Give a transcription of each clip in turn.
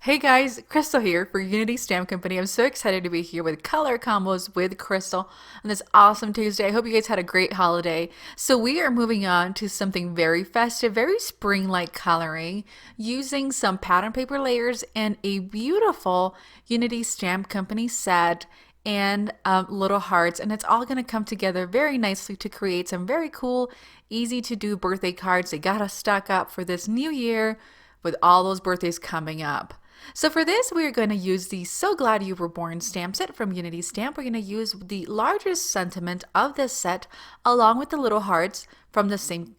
Hey guys, Crystal here for Unity Stamp Company. I'm so excited to be here with color combos with Crystal on this awesome Tuesday. I hope you guys had a great holiday. So we are moving on to something very festive, very spring-like coloring using some pattern paper layers and a beautiful Unity Stamp Company set and little hearts, and it's all going to come together very nicely to create some very cool, easy to do birthday cards. They got us stuck up for this new year with all those birthdays coming up. So for this, we are going to use the So Glad You Were Born stamp set from Unity Stamp. We're going to use the largest sentiment of this set along with the little hearts from the same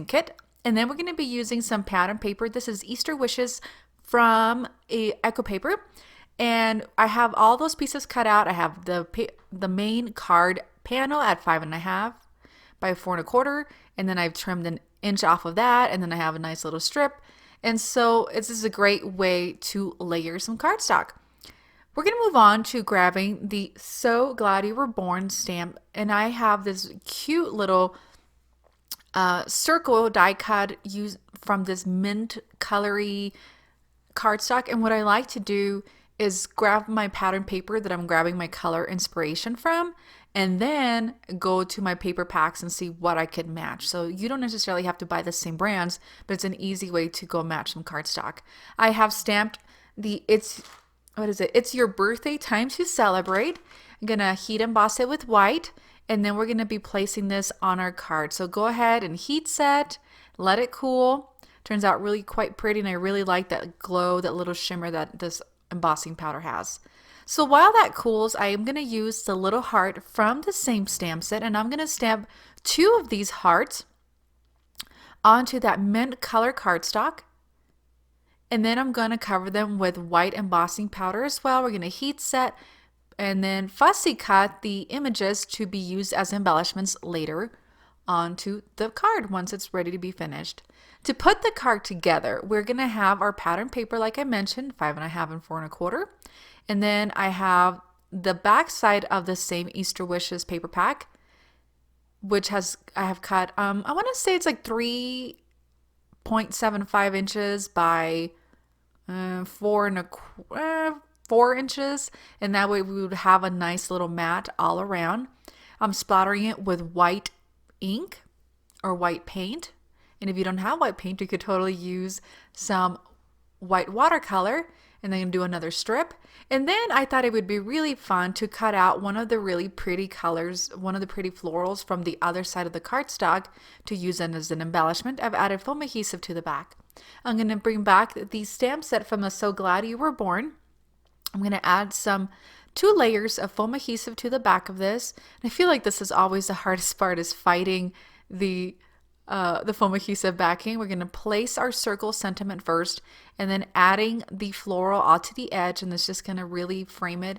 kit. And then we're going to be using some pattern paper. This is Easter Wishes from Echo Paper. And I have all those pieces cut out. I have the main card panel at 5.5 by 4.25, and then I've trimmed an inch off of that, and then I have a nice little strip. And so this is a great way to layer some cardstock. We're going to move on to grabbing the So Glad You Were Born stamp, and I have this cute little circle die cut used from this mint colory cardstock. And what I like to do is grab my pattern paper that I'm grabbing my color inspiration from, and then go to my paper packs and see what I could match. So you don't necessarily have to buy the same brands, but it's an easy way to go match some cardstock. I have stamped the It's Your Birthday Time to Celebrate. I'm gonna heat emboss it with white, and then we're gonna be placing this on our card. So go ahead and heat set, let it cool. Turns out really quite pretty, and I really like that glow, that little shimmer that this embossing powder has. So while that cools, I am going to use the little heart from the same stamp set, and I'm going to stamp 2 of these hearts onto that mint color cardstock. And then I'm going to cover them with white embossing powder as well. We're going to heat set and then fussy cut the images to be used as embellishments later onto the card once it's ready to be finished. To put the card together, we're going to have our pattern paper, like I mentioned, 5.5 and 4.25. And then I have the back side of the same Easter Wishes paper pack, which I have cut, I want to say it's like 3.75 inches by 4 inches. And that way we would have a nice little mat all around. I'm splattering it with white ink or white paint. And if you don't have white paint, you could totally use some white watercolor and then do another strip. And then I thought it would be really fun to cut out one of the really pretty colors, one of the pretty florals from the other side of the cardstock to use them as an embellishment. I've added foam adhesive to the back. I'm going to bring back the stamp set from the So Glad You Were Born. I'm going to add some 2 layers of foam adhesive to the back of this. And I feel like this is always the hardest part, is fighting the foam adhesive backing. We're going to place our circle sentiment first, and then adding the floral all to the edge, and it's just going to really frame it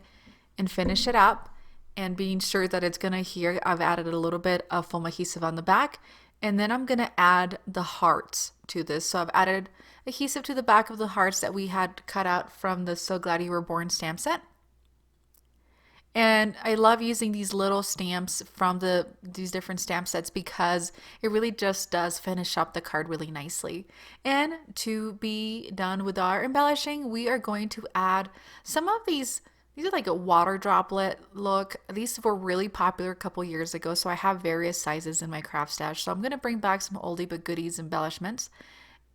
and finish it up, and being sure that it's going to adhere. I've added a little bit of foam adhesive on the back, and then I'm going to add the hearts to this. So I've added adhesive to the back of the hearts that we had cut out from the So Glad You Were Born stamp set. And I love using these little stamps from these different stamp sets because it really just does finish up the card really nicely. And to be done with our embellishing, we are going to add some of these are like a water droplet look. These were really popular a couple years ago, so I have various sizes in my craft stash. So I'm going to bring back some oldie but goodies embellishments.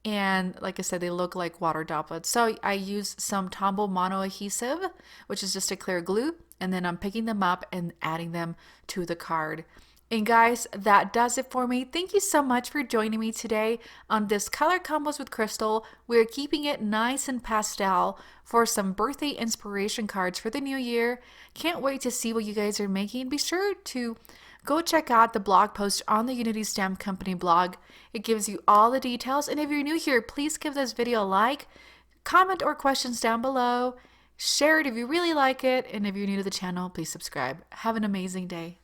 And like I said, they look like water droplets. So I use some Tombow mono adhesive, which is just a clear glue, and then I'm picking them up and adding them to the card. And guys, that does it for me. Thank you so much for joining me today on this Color Combos with Crystal. We're keeping it nice and pastel for some birthday inspiration cards for the new year. Can't wait to see what you guys are making. Be sure to go check out the blog post on the Unity Stamp Company blog. It gives you all the details. And if you're new here, please give this video a like, comment or questions down below. Share it if you really like it. And if you're new to the channel, please subscribe. Have an amazing day.